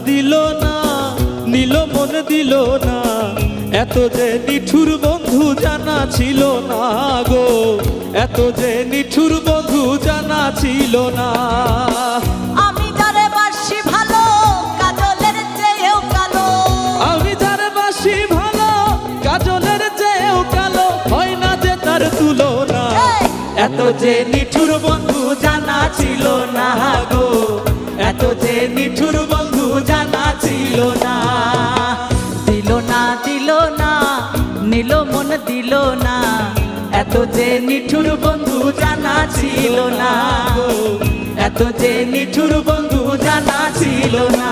দিল না, নিল মন দিল না, এত যে নিঠুর বন্ধু জানা ছিল না গো, এত যে নিঠুর বন্ধু জানা ছিল না। আমি যারে বাসি ভালো কাজলের চেয়েও কালো, আমি যারে বাসি ভালো কাজলের চেয়েও কালো, হয় না যে তার তুলনা, এত যে নিঠুর বন্ধু জানা ছিল না গো, এত যে নিঠুর বন্ধু জানা ছিল না। দিল না দিল না, নিল মন দিল না, এত যে নিঠুর বন্ধু জানা ছিল না গো, এত যে নিঠুর বন্ধু জানা ছিল না।